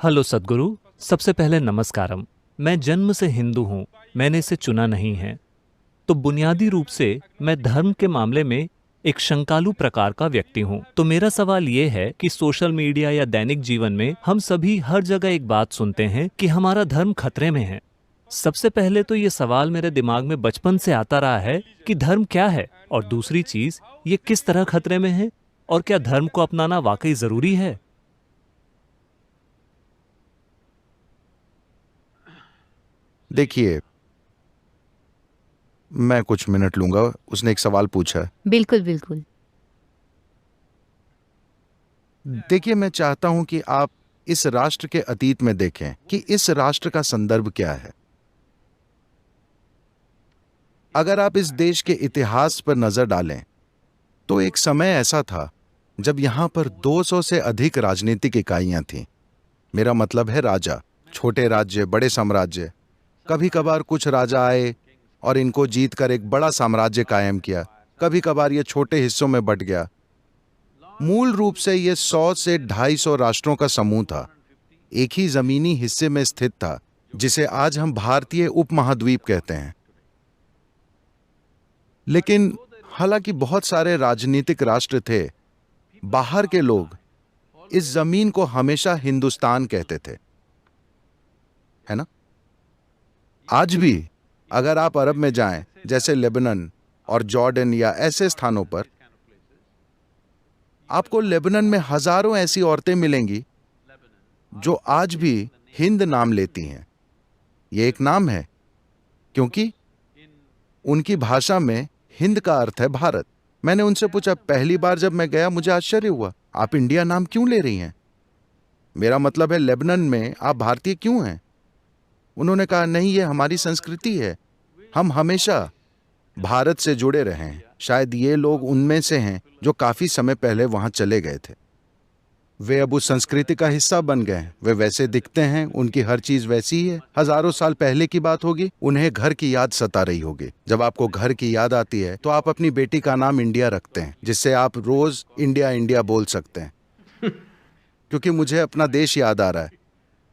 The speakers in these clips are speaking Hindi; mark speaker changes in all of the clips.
Speaker 1: हेलो सद्गुरु। सबसे पहले नमस्कारम। मैं जन्म से हिंदू हूँ, मैंने इसे चुना नहीं है। तो बुनियादी रूप से मैं धर्म के मामले में एक शंकालु प्रकार का व्यक्ति हूँ। तो मेरा सवाल ये है कि सोशल मीडिया या दैनिक जीवन में हम सभी हर जगह एक बात सुनते हैं कि हमारा धर्म खतरे में है। सबसे पहले तो ये सवाल मेरे दिमाग में बचपन से आता रहा है कि धर्म क्या है, और दूसरी चीज, ये किस तरह खतरे में है, और क्या धर्म को अपनाना वाकई जरूरी है।
Speaker 2: देखिए, मैं कुछ मिनट लूंगा। उसने एक सवाल पूछा है।
Speaker 3: बिल्कुल बिल्कुल।
Speaker 2: देखिए, मैं चाहता हूं कि आप इस राष्ट्र के अतीत में देखें कि इस राष्ट्र का संदर्भ क्या है। अगर आप इस देश के इतिहास पर नजर डालें तो एक समय ऐसा था जब यहां पर 200 से अधिक राजनीतिक इकाइयां थीं। मेरा मतलब है राजा, छोटे राज्य, बड़े साम्राज्य। कभी कभार कुछ राजा आए और इनको जीतकर एक बड़ा साम्राज्य कायम किया। कभी कभार ये छोटे हिस्सों में बंट गया। मूल रूप से ये 100 से 250 राष्ट्रों का समूह था, एक ही जमीनी हिस्से में स्थित था, जिसे आज हम भारतीय उपमहाद्वीप कहते हैं। लेकिन हालांकि बहुत सारे राजनीतिक राष्ट्र थे, बाहर के लोग इस जमीन को हमेशा हिंदुस्तान कहते थे, है ना? आज भी अगर आप अरब में जाएं, जैसे लेबनान और जॉर्डन या ऐसे स्थानों पर, आपको लेबनान में हजारों ऐसी औरतें मिलेंगी जो आज भी हिंद नाम लेती हैं। यह एक नाम है क्योंकि उनकी भाषा में हिंद का अर्थ है भारत। मैंने उनसे पूछा, पहली बार जब मैं गया मुझे आश्चर्य हुआ, आप इंडिया नाम क्यों ले रही हैं? मेरा मतलब है लेबनान में आप भारतीय क्यों हैं? उन्होंने कहा, नहीं, ये हमारी संस्कृति है, हम हमेशा भारत से जुड़े रहे हैं। शायद ये लोग उनमें से हैं जो काफी समय पहले वहां चले गए थे। वे अब उस संस्कृति का हिस्सा बन गए हैं। वे वैसे दिखते हैं, उनकी हर चीज वैसी ही है। हजारों साल पहले की बात होगी, उन्हें घर की याद सता रही होगी। जब आपको घर की याद आती है तो आप अपनी बेटी का नाम इंडिया रखते हैं, जिससे आप रोज इंडिया इंडिया बोल सकते हैं, क्योंकि मुझे अपना देश याद आ रहा है।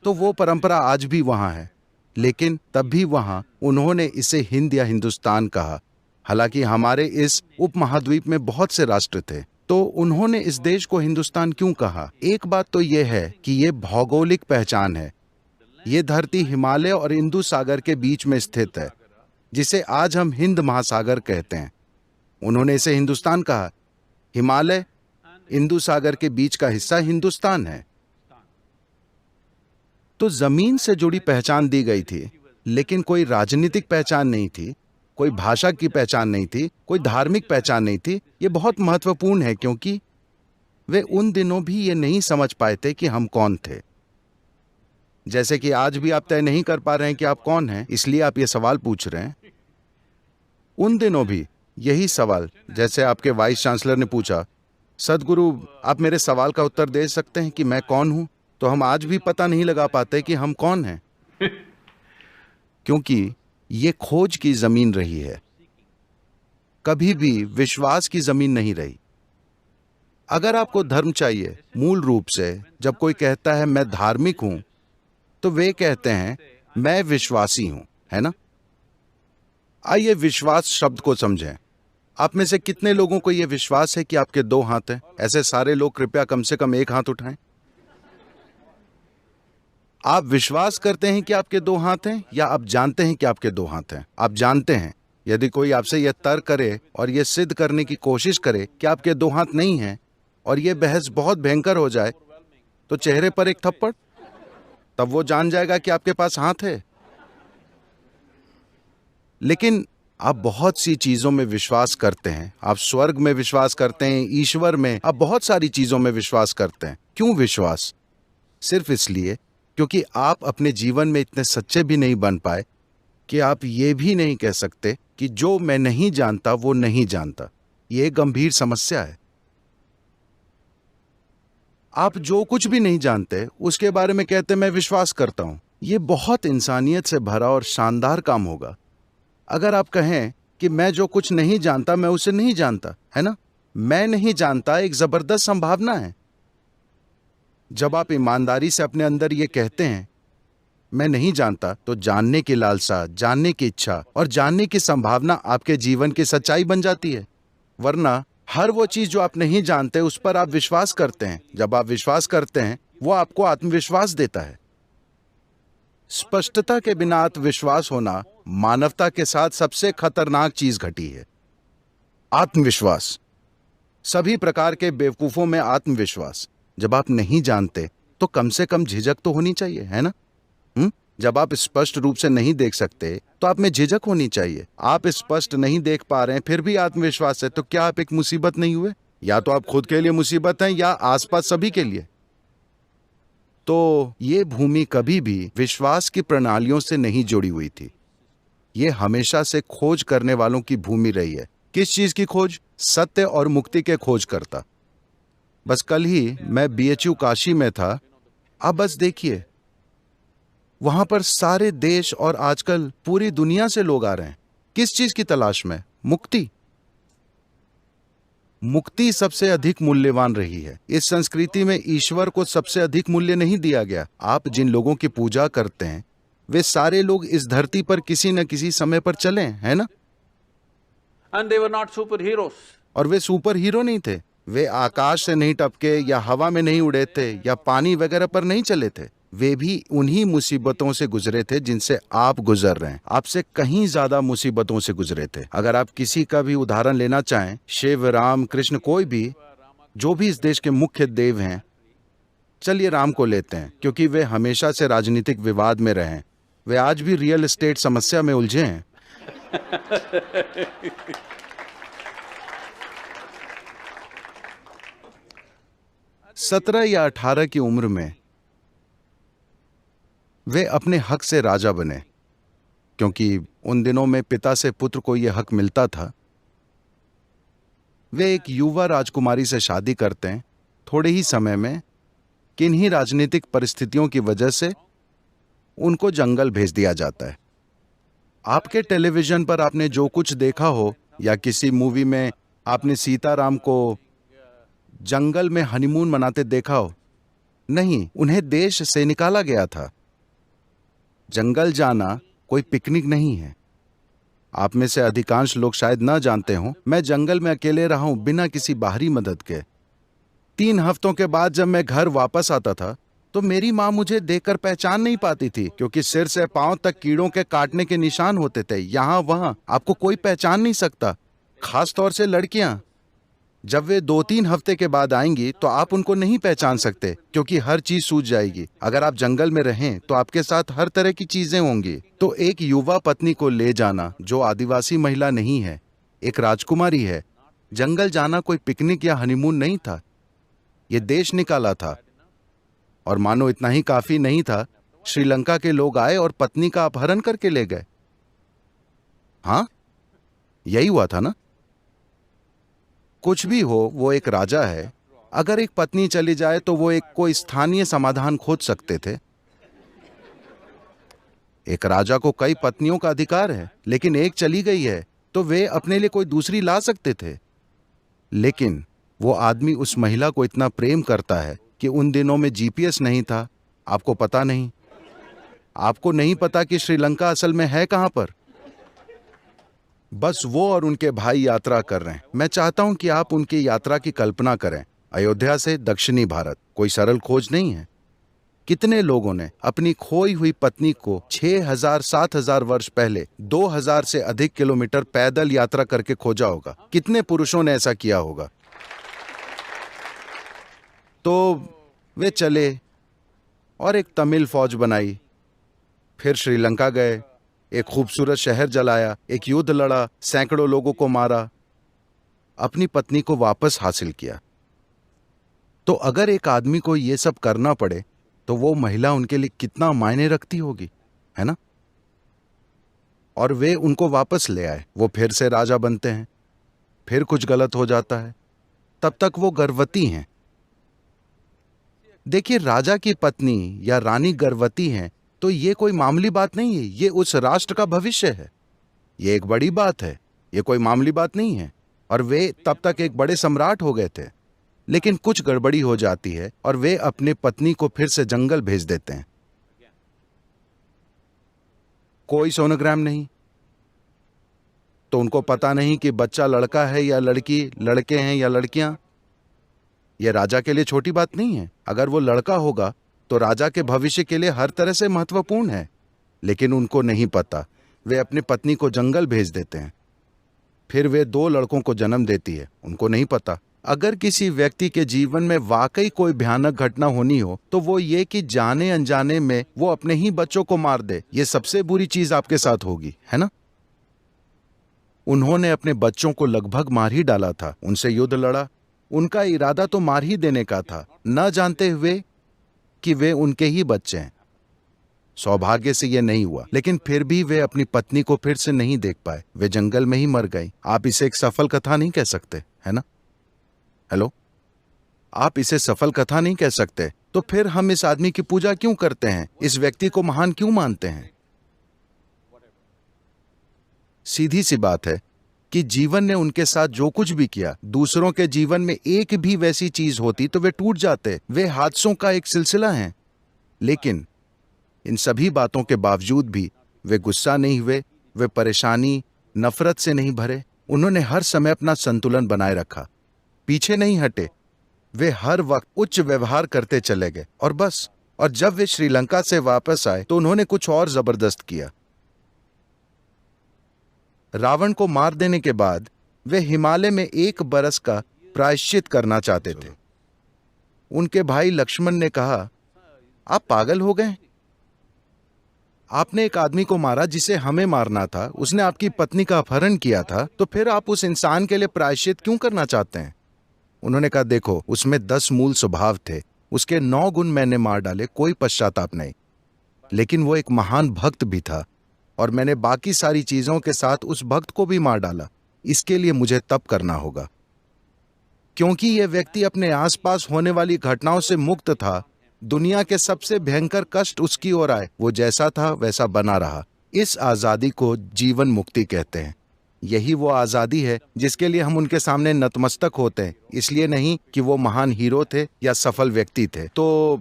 Speaker 2: तो वो परंपरा आज भी वहां है, लेकिन तब भी वहां उन्होंने इसे हिंद या हिंदुस्तान कहा। हालांकि हमारे इस उपमहाद्वीप में बहुत से राष्ट्र थे, तो उन्होंने इस देश को हिंदुस्तान क्यों कहा? एक बात तो यह है कि यह भौगोलिक पहचान है। ये धरती हिमालय और इंदु सागर के बीच में स्थित है, जिसे आज हम हिंद महासागर कहते हैं। उन्होंने इसे हिंदुस्तान कहा। हिमालय, इंदु सागर के बीच का हिस्सा हिंदुस्तान है। तो जमीन से जुड़ी पहचान दी गई थी, लेकिन कोई राजनीतिक पहचान नहीं थी, कोई भाषा की पहचान नहीं थी, कोई धार्मिक पहचान नहीं थी। यह बहुत महत्वपूर्ण है क्योंकि वे उन दिनों भी ये नहीं समझ पाए थे कि हम कौन थे। जैसे कि आज भी आप तय नहीं कर पा रहे हैं कि आप कौन हैं, इसलिए आप ये सवाल पूछ रहे हैं। उन दिनों भी यही सवाल, जैसे आपके वाइस चांसलर ने पूछा, सदगुरु आप मेरे सवाल का उत्तर दे सकते हैं कि मैं कौन हूं, तो हम आज भी पता नहीं लगा पाते कि हम कौन हैं, क्योंकि ये खोज की जमीन रही है, कभी भी विश्वास की जमीन नहीं रही। अगर आपको धर्म चाहिए, मूल रूप से जब कोई कहता है मैं धार्मिक हूं, तो वे कहते हैं मैं विश्वासी हूं, है ना? आइए विश्वास शब्द को समझें। आप में से कितने लोगों को यह विश्वास है कि आपके 2 हाथ हैं? ऐसे सारे लोग कृपया कम से कम एक हाथ उठाएं। आप विश्वास करते हैं कि आपके 2 हाथ हैं, या आप जानते हैं कि आपके 2 हाथ हैं? आप जानते हैं। यदि कोई आपसे यह तर्क करे और यह सिद्ध करने की कोशिश करे कि आपके 2 हाथ नहीं हैं, और यह बहस बहुत भयंकर हो जाए, तो चेहरे पर एक थप्पड़, तब वो जान जाएगा कि आपके पास हाथ है। लेकिन आप बहुत सी चीजों में विश्वास करते हैं। आप स्वर्ग में विश्वास करते हैं, ईश्वर में, आप बहुत सारी चीजों में विश्वास करते हैं। क्यों विश्वास? सिर्फ इसलिए क्योंकि आप अपने जीवन में इतने सच्चे भी नहीं बन पाए कि आप ये भी नहीं कह सकते कि जो मैं नहीं जानता वो नहीं जानता। ये एक गंभीर समस्या है। आप जो कुछ भी नहीं जानते उसके बारे में कहते मैं विश्वास करता हूं। ये बहुत इंसानियत से भरा और शानदार काम होगा अगर आप कहें कि मैं जो कुछ नहीं जानता मैं उसे नहीं जानता, है ना? मैं नहीं जानता एक जबरदस्त संभावना है। जब आप ईमानदारी से अपने अंदर ये कहते हैं मैं नहीं जानता, तो जानने की लालसा, जानने की इच्छा और जानने की संभावना आपके जीवन की सच्चाई बन जाती है। वरना हर वो चीज जो आप नहीं जानते उस पर आप विश्वास करते हैं। जब आप विश्वास करते हैं वो आपको आत्मविश्वास देता है। स्पष्टता के बिना आत्मविश्वास होना मानवता के साथ सबसे खतरनाक चीज घटी है। आत्मविश्वास, सभी प्रकार के बेवकूफों में आत्मविश्वास। जब आप नहीं जानते तो कम से कम झिझक तो होनी चाहिए, है ना? जब आप स्पष्ट रूप से नहीं देख सकते तो आप में झिझक होनी चाहिए। आप स्पष्ट नहीं देख पा रहे हैं फिर भी आत्मविश्वास है, तो क्या आप एक मुसीबत नहीं हुए? या तो आप खुद के लिए मुसीबत हैं या आसपास सभी के लिए। तो ये भूमि कभी भी विश्वास की प्रणालियों से नहीं जुड़ी हुई थी। ये हमेशा से खोज करने वालों की भूमि रही है। किस चीज की खोज? सत्य और मुक्ति के खोज करता। बस कल ही मैं BHU काशी में था। अब बस देखिए, वहां पर सारे देश और आजकल पूरी दुनिया से लोग आ रहे हैं। किस चीज की तलाश में? मुक्ति। मुक्ति सबसे अधिक मूल्यवान रही है। इस संस्कृति में ईश्वर को सबसे अधिक मूल्य नहीं दिया गया। आप जिन लोगों की पूजा करते हैं वे सारे लोग इस धरती पर किसी न किसी समय पर चले, है ना?
Speaker 3: And they were not superheroes.
Speaker 2: और वे सुपर हीरो नहीं थे। वे आकाश से नहीं टपके या हवा में नहीं उड़े थे या पानी वगैरह पर नहीं चले थे। वे भी उन्हीं मुसीबतों से गुजरे थे जिनसे आप गुजर रहे हैं। आपसे कहीं ज्यादा मुसीबतों से गुजरे थे। अगर आप किसी का भी उदाहरण लेना चाहें, शिव, राम, कृष्ण, कोई भी, जो भी इस देश के मुख्य देव हैं, चलिए राम को लेते हैं, क्योंकि वे हमेशा से राजनीतिक विवाद में रहे हैं। वे आज भी रियल एस्टेट समस्या में उलझे हैं। 17 या 18 की उम्र में वे अपने हक से राजा बने, क्योंकि उन दिनों में पिता से पुत्र को यह हक मिलता था। वे एक युवा राजकुमारी से शादी करते हैं। थोड़े ही समय में किन्हीं राजनीतिक परिस्थितियों की वजह से उनको जंगल भेज दिया जाता है। आपके टेलीविजन पर आपने जो कुछ देखा हो या किसी मूवी में आपने सीताराम को जंगल में हनीमून मनाते देखा हो, नहीं, उन्हें देश से निकाला गया था। जंगल जाना कोई पिकनिक नहीं है। आप में से अधिकांश लोग शायद ना जानते हों, मैं जंगल में अकेले रहा हूं बिना किसी बाहरी मदद के। 3 हफ्तों के बाद जब मैं घर वापस आता था तो मेरी मां मुझे देखकर पहचान नहीं पाती थी, क्योंकि सिर से पांव तक कीड़ों के काटने के निशान होते थे। यहां वहां आपको कोई पहचान नहीं सकता, खास तौर से लड़कियां। जब वे 2-3 हफ्ते के बाद आएंगी तो आप उनको नहीं पहचान सकते, क्योंकि हर चीज सूझ जाएगी। अगर आप जंगल में रहें तो आपके साथ हर तरह की चीजें होंगी। तो एक युवा पत्नी को ले जाना जो आदिवासी महिला नहीं है, एक राजकुमारी है, जंगल जाना कोई पिकनिक या हनीमून नहीं था। यह देश निकाला था। और मानो इतना ही काफी नहीं था, श्रीलंका के लोग आए और पत्नी का अपहरण करके ले गए। हाँ, यही हुआ था ना? कुछ भी हो, वो एक राजा है। अगर एक पत्नी चली जाए तो वो एक कोई स्थानीय समाधान खोज सकते थे। एक राजा को कई पत्नियों का अधिकार है, लेकिन एक चली गई है तो वे अपने लिए कोई दूसरी ला सकते थे। लेकिन वो आदमी उस महिला को इतना प्रेम करता है कि उन दिनों में जीपीएस नहीं था। आपको पता नहीं, आपको नहीं पता कि श्रीलंका असल में है कहां पर। बस वो और उनके भाई यात्रा कर रहे हैं। मैं चाहता हूं कि आप उनकी यात्रा की कल्पना करें। अयोध्या से दक्षिणी भारत कोई सरल खोज नहीं है। कितने लोगों ने अपनी खोई हुई पत्नी को 6000-7000 वर्ष पहले 2000 से अधिक किलोमीटर पैदल यात्रा करके खोजा होगा? कितने पुरुषों ने ऐसा किया होगा? तो वे चले और एक तमिल फौज बनाई, फिर श्रीलंका गए, एक खूबसूरत शहर जलाया, एक युद्ध लड़ा, सैकड़ों लोगों को मारा, अपनी पत्नी को वापस हासिल किया। तो अगर एक आदमी को यह सब करना पड़े तो वो महिला उनके लिए कितना मायने रखती होगी, है ना? और वे उनको वापस ले आए। वो फिर से राजा बनते हैं, फिर कुछ गलत हो जाता है, तब तक वो गर्भवती हैं। देखिए, राजा की पत्नी या रानी गर्भवती हैं तो ये कोई मामूली बात नहीं है। ये उस राष्ट्र का भविष्य है। ये एक बड़ी बात है, ये कोई मामूली बात नहीं है। और वे तब तक एक बड़े सम्राट हो गए थे। लेकिन कुछ गड़बड़ी हो जाती है और वे अपनी पत्नी को फिर से जंगल भेज देते हैं। कोई सोनोग्राम नहीं, तो उनको पता नहीं कि बच्चा लड़का है या लड़की, लड़के हैं या लड़कियां। यह राजा के लिए छोटी बात नहीं है। अगर वो लड़का होगा तो राजा के भविष्य के लिए हर तरह से महत्वपूर्ण है, लेकिन उनको नहीं पता। वे अपनी पत्नी को जंगल भेज देते हैं, फिर वे 2 लड़कों को जन्म देती है, उनको नहीं पता। अगर किसी व्यक्ति के जीवन में वाकई कोई भयानक घटना होनी हो तो वो ये कि जाने अनजाने में वो अपने ही बच्चों को मार दे। ये सबसे बुरी चीज आपके साथ होगी, है ना? उन्होंने अपने बच्चों को लगभग मार ही डाला था, उनसे युद्ध लड़ा। उनका इरादा तो मार ही देने का था, न जानते हुए कि वे उनके ही बच्चे हैं। सौभाग्य से यह नहीं हुआ, लेकिन फिर भी वे अपनी पत्नी को फिर से नहीं देख पाए। वे जंगल में ही मर गई। आप इसे एक सफल कथा नहीं कह सकते, है ना? हेलो, आप इसे सफल कथा नहीं कह सकते। तो फिर हम इस आदमी की पूजा क्यों करते हैं? इस व्यक्ति को महान क्यों मानते हैं? सीधी सी बात है कि जीवन ने उनके साथ जो कुछ भी किया, दूसरों के जीवन में एक भी वैसी चीज होती तो वे टूट जाते। वे हादसों का एक सिलसिला हैं। लेकिन इन सभी बातों के बावजूद भी वे गुस्सा नहीं हुए, वे परेशानी, नफरत से नहीं भरे। उन्होंने हर समय अपना संतुलन बनाए रखा, पीछे नहीं हटे। वे हर वक्त उच्च व्यवहार करते चले गए और बस। और जब वे श्रीलंका से वापस आए तो उन्होंने कुछ और जबरदस्त किया। रावण को मार देने के बाद वे हिमालय में 1 बरस का प्रायश्चित करना चाहते थे। उनके भाई लक्ष्मण ने कहा, आप पागल हो गए? आपने एक आदमी को मारा जिसे हमें मारना था, उसने आपकी पत्नी का अपहरण किया था, तो फिर आप उस इंसान के लिए प्रायश्चित क्यों करना चाहते हैं? उन्होंने कहा, देखो, उसमें 10 मूल स्वभाव थे, उसके 9 गुण मैंने मार डाले, कोई पश्चाताप नहीं। लेकिन वो एक महान भक्त भी था और मैंने बाकी सारी चीजों के साथ उस भक्त को भी मार डाला। इसके लिए मुझे तप करना होगा, क्योंकि यह व्यक्ति अपने आसपास होने वाली घटनाओं से मुक्त था। दुनिया के सबसे भयंकर कष्ट उसकी ओर आए, वो जैसा था वैसा बना रहा। इस आजादी को जीवन मुक्ति कहते हैं। यही वो आजादी है जिसके लिए हम उनके सामने नतमस्तक होते हैं, इसलिए नहीं कि वो महान हीरो थे या सफल व्यक्ति थे। तो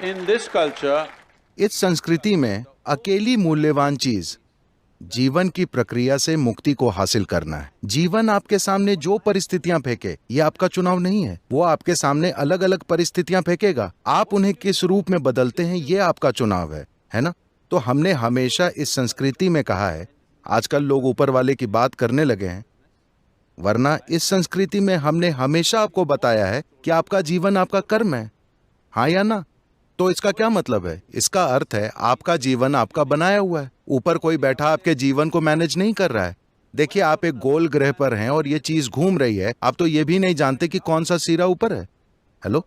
Speaker 3: In this culture,
Speaker 2: इस संस्कृति में अकेली मूल्यवान चीज जीवन की प्रक्रिया से मुक्ति को हासिल करना है। जीवन आपके सामने जो परिस्थितियां फेंके, ये आपका चुनाव नहीं है। वो आपके सामने अलग अलग परिस्थितियां फेंकेगा, आप उन्हें किस रूप में बदलते हैं, ये आपका चुनाव है ना? तो हमने हमेशा इस संस्कृति में कहा है, आजकल लोग ऊपर वाले की बात करने लगे हैं, वरना इस संस्कृति में हमने हमेशा आपको बताया है कि आपका जीवन आपका कर्म है, हाँ या ना? तो इसका क्या मतलब है? इसका अर्थ है आपका जीवन आपका बनाया हुआ है। ऊपर कोई बैठा आपके जीवन को मैनेज नहीं कर रहा है। देखिए, आप एक गोल ग्रह पर हैं और ये चीज घूम रही है, आप तो ये भी नहीं जानते कि कौन सा सिरा ऊपर है। हेलो,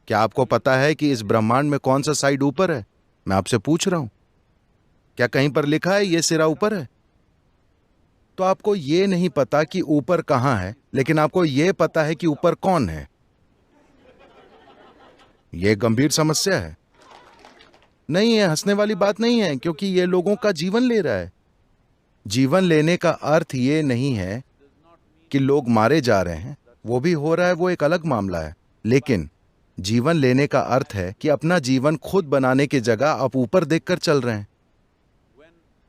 Speaker 2: क्या आपको पता है कि इस ब्रह्मांड में कौन सा साइड ऊपर है? मैं आपसे पूछ रहा हूं, क्या कहीं पर लिखा है ये सिरा ऊपर है? तो आपको ये नहीं पता कि ऊपर कहां है, लेकिन आपको ये पता है कि ऊपर कौन है। यह गंभीर समस्या है। नहीं, ये हंसने वाली बात नहीं है, क्योंकि ये लोगों का जीवन ले रहा है। जीवन लेने का अर्थ ये नहीं है कि लोग मारे जा रहे हैं, वो भी हो रहा है, वो एक अलग मामला है। लेकिन जीवन लेने का अर्थ है कि अपना जीवन खुद बनाने की जगह आप ऊपर देखकर चल रहे हैं।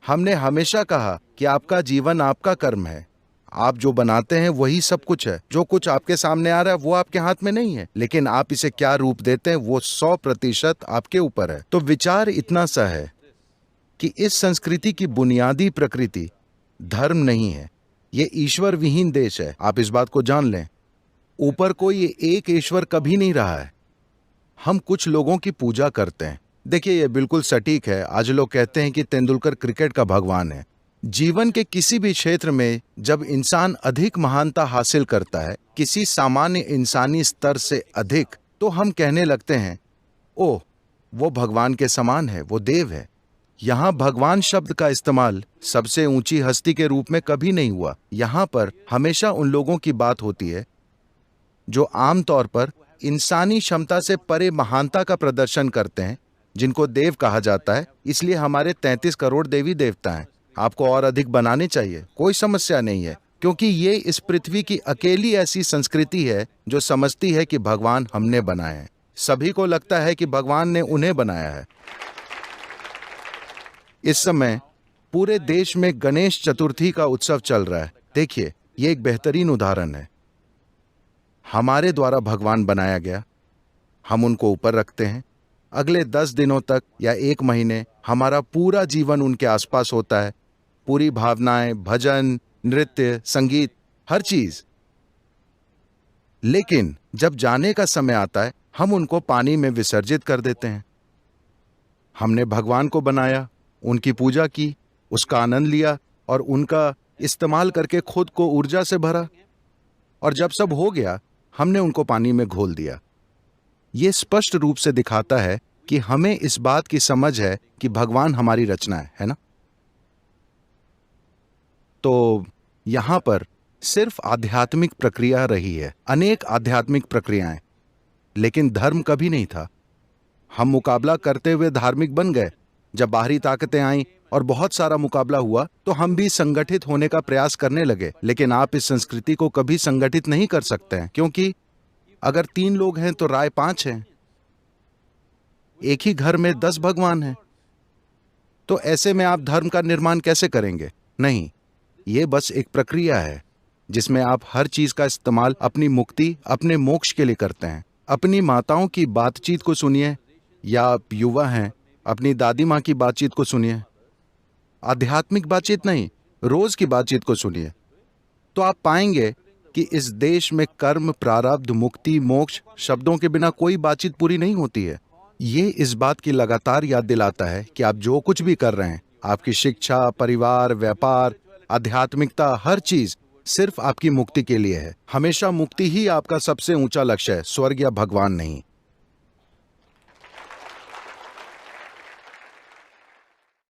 Speaker 2: हमने हमेशा कहा कि आपका जीवन आपका कर्म है, आप जो बनाते हैं वही सब कुछ है। जो कुछ आपके सामने आ रहा है वो आपके हाथ में नहीं है, लेकिन आप इसे क्या रूप देते हैं वो 100% आपके ऊपर है। तो विचार इतना सा है कि इस संस्कृति की बुनियादी प्रकृति धर्म नहीं है, ये ईश्वर विहीन देश है। आप इस बात को जान लें, ऊपर कोई एक ईश्वर कभी नहीं रहा है। हम कुछ लोगों की पूजा करते हैं। देखिए, ये बिल्कुल सटीक है। आज लोग कहते हैं कि तेंदुलकर क्रिकेट का भगवान है। जीवन के किसी भी क्षेत्र में जब इंसान अधिक महानता हासिल करता है, किसी सामान्य इंसानी स्तर से अधिक, तो हम कहने लगते हैं, ओह, वो भगवान के समान है, वो देव है। यहां भगवान शब्द का इस्तेमाल सबसे ऊंची हस्ती के रूप में कभी नहीं हुआ। यहां पर हमेशा उन लोगों की बात होती है जो आमतौर पर इंसानी क्षमता से परे महानता का प्रदर्शन करते हैं, जिनको देव कहा जाता है। इसलिए हमारे 33 करोड़ देवी देवता हैं। आपको और अधिक बनाने चाहिए, कोई समस्या नहीं है, क्योंकि ये इस पृथ्वी की अकेली ऐसी संस्कृति है जो समझती है कि भगवान हमने बनाए हैं। सभी को लगता है कि भगवान ने उन्हें बनाया है। इस समय पूरे देश में गणेश चतुर्थी का उत्सव चल रहा है। देखिए, ये एक बेहतरीन उदाहरण है। हमारे द्वारा भगवान बनाया गया, हम उनको ऊपर रखते हैं। अगले 10 दिनों तक या 1 महीने हमारा पूरा जीवन उनके आसपास होता है। पूरी भावनाएं, भजन, नृत्य, संगीत, हर चीज। लेकिन जब जाने का समय आता है, हम उनको पानी में विसर्जित कर देते हैं। हमने भगवान को बनाया, उनकी पूजा की, उसका आनंद लिया और उनका इस्तेमाल करके खुद को ऊर्जा से भरा, और जब सब हो गया, हमने उनको पानी में घोल दिया। यह स्पष्ट रूप से दिखाता है कि हमें इस बात की समझ है कि भगवान हमारी रचना है ना? तो यहां पर सिर्फ आध्यात्मिक प्रक्रिया रही है, अनेक आध्यात्मिक प्रक्रियाएं, लेकिन धर्म कभी नहीं था। हम मुकाबला करते हुए धार्मिक बन गए। जब बाहरी ताकतें आईं और बहुत सारा मुकाबला हुआ, तो हम भी संगठित होने का प्रयास करने लगे। लेकिन आप इस संस्कृति को कभी संगठित नहीं कर सकते हैं, क्योंकि अगर 3 लोग हैं तो राय 5 हैं। एक ही घर में 10 भगवान हैं। तो ऐसे में आप धर्म का निर्माण कैसे करेंगे? नहीं, ये बस एक प्रक्रिया है जिसमें आप हर चीज का इस्तेमाल अपनी मुक्ति, अपने मोक्ष के लिए करते हैं। अपनी माताओं की बातचीत को सुनिए, या आप युवा हैं, अपनी दादी माँ की बातचीत को सुनिए। आध्यात्मिक बातचीत नहीं, रोज की बातचीत को सुनिए। तो आप पाएंगे कि इस देश में कर्म, प्रारब्ध, मुक्ति, मोक्ष शब्दों के बिना कोई बातचीत पूरी नहीं होती है। ये इस बात की लगातार याद दिलाता है कि आप जो कुछ भी कर रहे हैं, आपकी शिक्षा, परिवार, व्यापार, आध्यात्मिकता, हर चीज सिर्फ आपकी मुक्ति के लिए है। हमेशा मुक्ति ही आपका सबसे ऊंचा लक्ष्य है, स्वर्ग या भगवान नहीं।